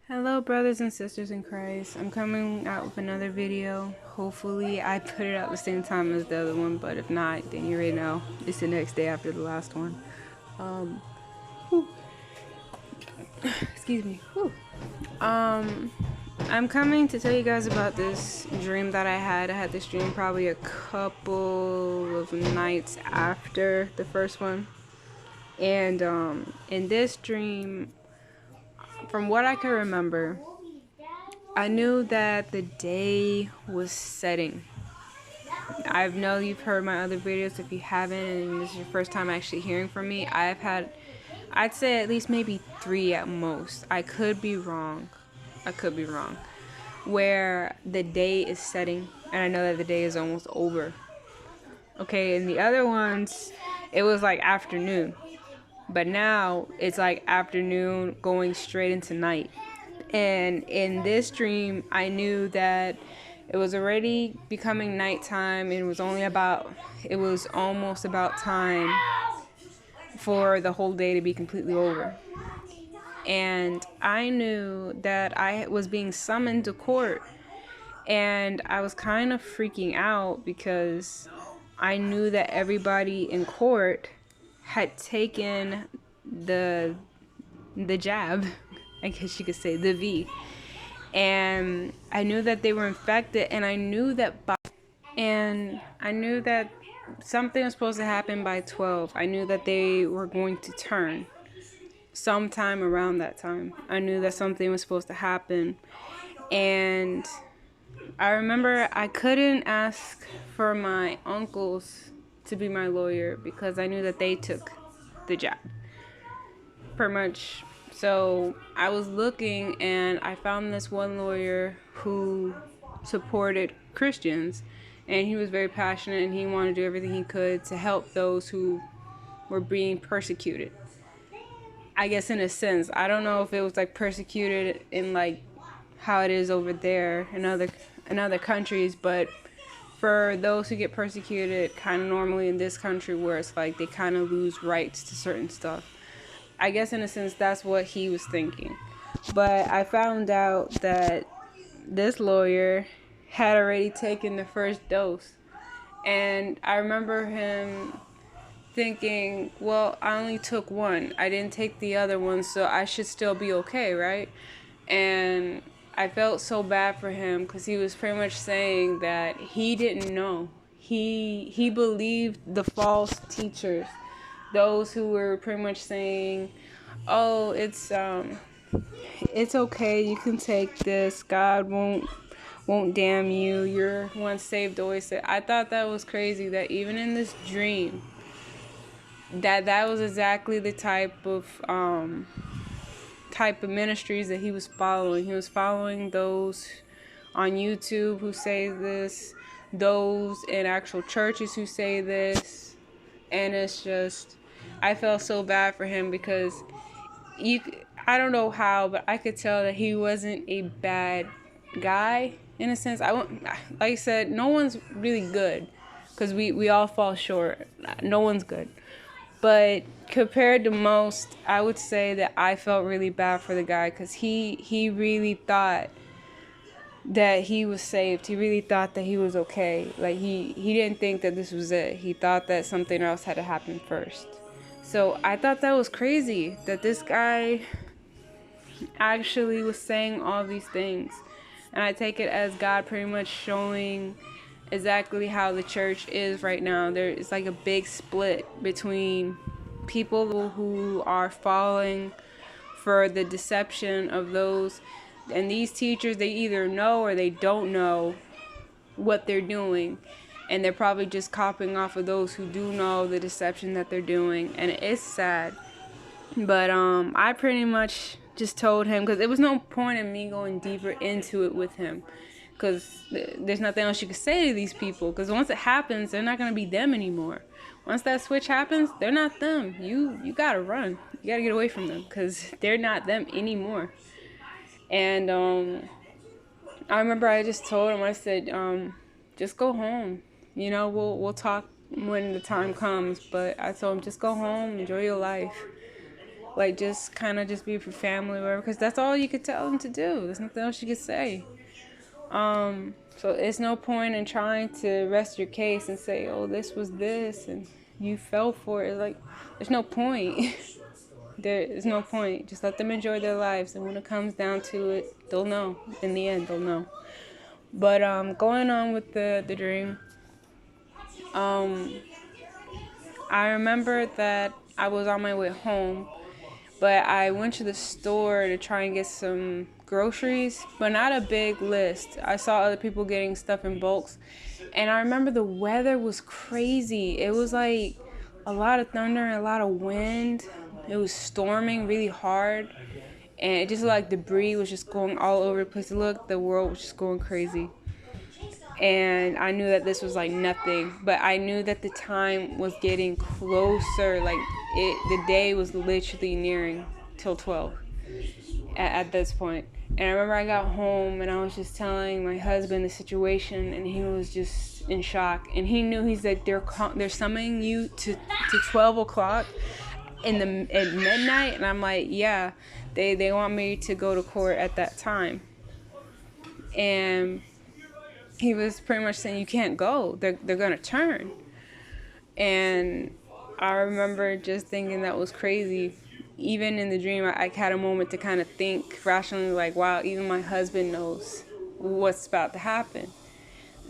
Hello, brothers and sisters in Christ. I'm coming out with another video. Hopefully, I put it out the same time as the other one, but if not, then you already know it's the next day after the last one. Whew. Excuse me. Whew. I'm coming to tell you guys about this dream that I had. I had this dream probably a couple of nights after the first one. And in this dream, from what I can remember, I knew that the day was setting. I know you've heard my other videos. If you haven't, and this is your first time actually hearing from me, I'd say at least maybe 3 at most. I could be wrong. Where the day is setting, and I know that the day is almost over. Okay, and the other ones, it was like afternoon. But now it's like afternoon going straight into night. And in this dream, I knew that it was already becoming nighttime. It was almost about time for the whole day to be completely over. And I knew that I was being summoned to court. And I was kind of freaking out because I knew that everybody in court had taken the jab, I guess you could say, the V. And I knew that they were infected, and I knew that something was supposed to happen by 12. I knew that they were going to turn sometime around that time. I knew that something was supposed to happen. And I remember I couldn't ask for my uncles to be my lawyer because I knew that they took the jab. Pretty much. So I was looking and I found this one lawyer who supported Christians, and he was very passionate and he wanted to do everything he could to help those who were being persecuted. I guess in a sense, I don't know if it was like persecuted in like how it is over there in other countries, but for those who get persecuted kind of normally in this country where it's like they kind of lose rights to certain stuff. I guess in a sense that's what he was thinking. But I found out that this lawyer had already taken the first dose. And I remember him thinking, well, I only took one. I didn't take the other one, so I should still be okay, right? And I felt so bad for him because he was pretty much saying that he didn't know. He believed the false teachers, those who were pretty much saying, "Oh, it's okay. You can take this. God won't damn you. You're once saved, always saved." I thought that was crazy. That even in this dream, that was exactly the type of ministries that he was following. He was following those on YouTube who say this, those in actual churches who say this, and it's just, I felt so bad for him because I don't know how, but I could tell that he wasn't a bad guy in a sense. Like I said, no one's really good because we all fall short. No one's good. But compared to most, I would say that I felt really bad for the guy because he really thought that he was saved. He really thought that he was okay. Like he didn't think that this was it. He thought that something else had to happen first. So I thought that was crazy that this guy actually was saying all these things. And I take it as God pretty much showing exactly how the church is right now. There is like a big split between people who are falling for the deception of those, and these teachers, they either know or they don't know what they're doing, and they're probably just copying off of those who do know the deception that they're doing, and it's sad. But I pretty much just told him, because there was no point in me going deeper into it with him, because there's nothing else you can say to these people, because once it happens, they're not going to be them anymore. Once that switch happens, they're not them. You got to run. You got to get away from them, because they're not them anymore. And I remember I just told him, I said, just go home. You know, we'll talk when the time comes. But I told him, just go home, enjoy your life. Like, just kind of just be for family or whatever, because that's all you could tell them to do. There's nothing else you could say. So it's no point in trying to rest your case and say, oh, this was this and you fell for it. It's like, there's no point. There is no point. Just let them enjoy their lives, and when it comes down to it, they'll know. In the end, they'll know. But going on with the dream, I remember that I was on my way home, but I went to the store to try and get some groceries, but not a big list. I saw other people getting stuff in bulks, and I remember the weather was crazy. It was like a lot of thunder and a lot of wind. It was storming really hard, and it just like debris was just going all over the place. It looked, the world was just going crazy. And I knew that this was like nothing, but I knew that the time was getting closer. Like the day was literally nearing till 12 at this point. And I remember I got home and I was just telling my husband the situation, and he was just in shock. And he knew, he's like, they're summoning you to 12 o'clock at midnight. And I'm like, yeah, they want me to go to court at that time. And he was pretty much saying, you can't go. They're gonna turn. And I remember just thinking that was crazy. Even in the dream, I had a moment to kind of think rationally, like, wow, even my husband knows what's about to happen.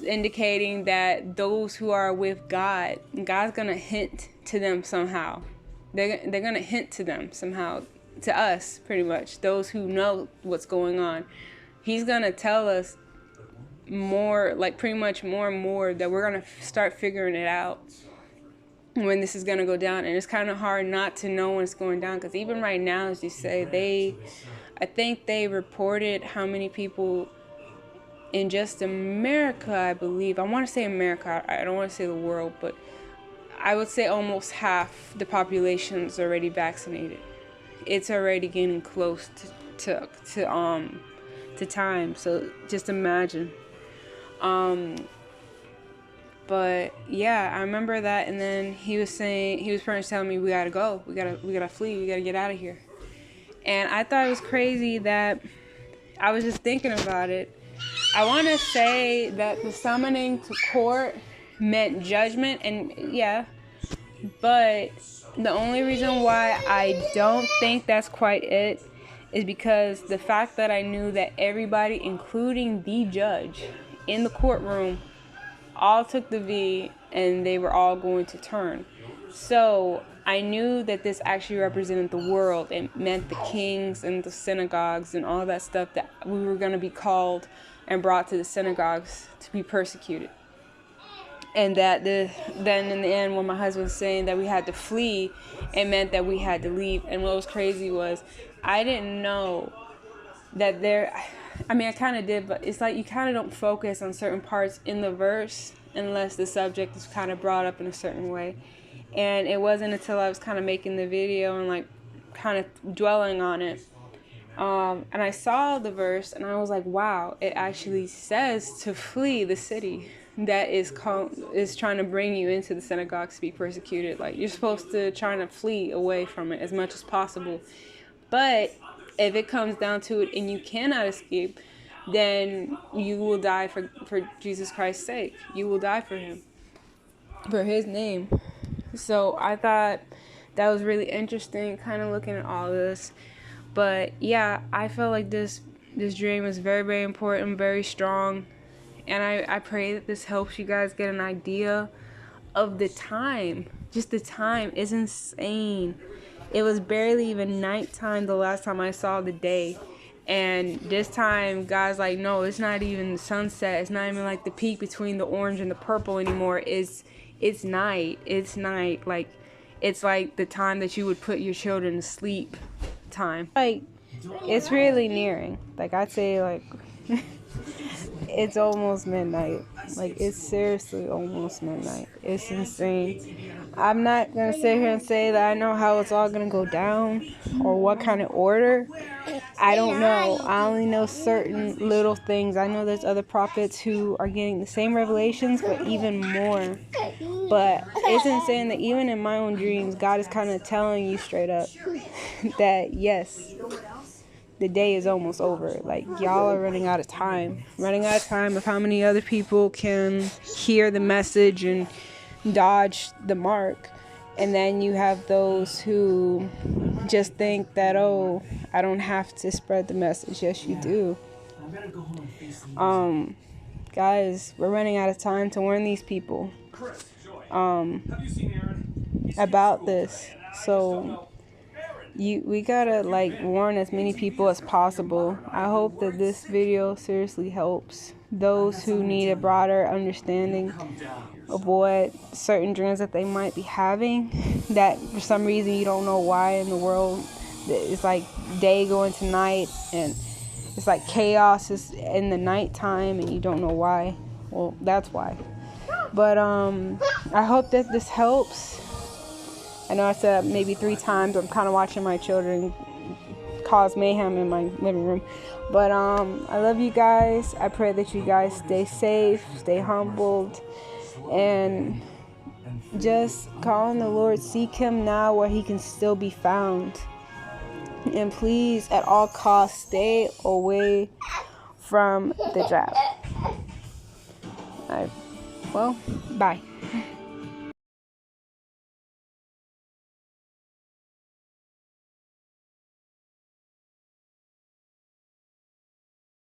Indicating that those who are with God, God's gonna hint to them somehow. They're gonna hint to them somehow, to us, pretty much, those who know what's going on. He's gonna tell us more, like pretty much more and more, that we're gonna start figuring it out when this is gonna go down. And it's kind of hard not to know when it's going down, because even right now, as you say, I think they reported how many people in just America, I believe. I want to say America. I don't want to say the world, but I would say almost half the population is already vaccinated. It's already getting close to time. So just imagine. But yeah, I remember that. And then he was pretty much telling me, we gotta go. We gotta flee. We gotta get out of here. And I thought it was crazy that I was just thinking about it. I want to say that the summoning to court meant judgment, and yeah, but the only reason why I don't think that's quite it is because the fact that I knew that everybody, including the judge in the courtroom, all took the V and they were all going to turn. So I knew that this actually represented the world. It meant the kings and the synagogues and all that stuff, that we were going to be called and brought to the synagogues to be persecuted. And that then in the end, when my husband was saying that we had to flee, it meant that we had to leave. And what was crazy was, I didn't know that I kind of did, but it's like you kind of don't focus on certain parts in the verse unless the subject is kind of brought up in a certain way. And it wasn't until I was kind of making the video and like kind of dwelling on it, and I saw the verse and I was like, wow, it actually says to flee the city that is trying to bring you into the synagogues to be persecuted. Like, you're supposed to try to flee away from it as much as possible. But if it comes down to it and you cannot escape, then you will die for Jesus Christ's sake. You will die for him, for his name. So I thought that was really interesting, kind of looking at all this. But yeah, I felt like this dream is very, very important, very strong. And I pray that this helps you guys get an idea of the time. Just the time is insane. It was barely even nighttime the last time I saw the day. And this time, God's like, no, it's not even the sunset. It's not even like the peak between the orange and the purple anymore. It's night. It's night. Like, it's like the time that you would put your children to sleep time. Like, it's really nearing. Like, I'd say, like, it's almost midnight. Like, it's seriously almost midnight. It's insane. I'm not going to sit here and say that I know how it's all going to go down or what kind of order. I don't know. I only know certain little things. I know there's other prophets who are getting the same revelations, but even more. But it's insane that even in my own dreams, God is kind of telling you straight up that yes, the day is almost over. Like, y'all are running out of time. Running out of time of how many other people can hear the message and dodge the mark. And then you have those who just think that, oh, I don't have to spread the message. Yes, you do. Guys, we're running out of time to warn these people about this. So we gotta warn as many people as possible. I hope that this video seriously helps those who need a broader understanding of what certain dreams that they might be having, that for some reason you don't know why in the world. It's like day going to night, and it's like chaos is in the nighttime and you don't know why. Well, that's why. But I hope that this helps. I know I said maybe 3 times. I'm kind of watching my children cause mayhem in my living room. But I love you guys. I pray that you guys stay safe, stay humbled, and just call on the Lord. Seek Him now where He can still be found. And please, at all costs, stay away from the jab. Well, bye.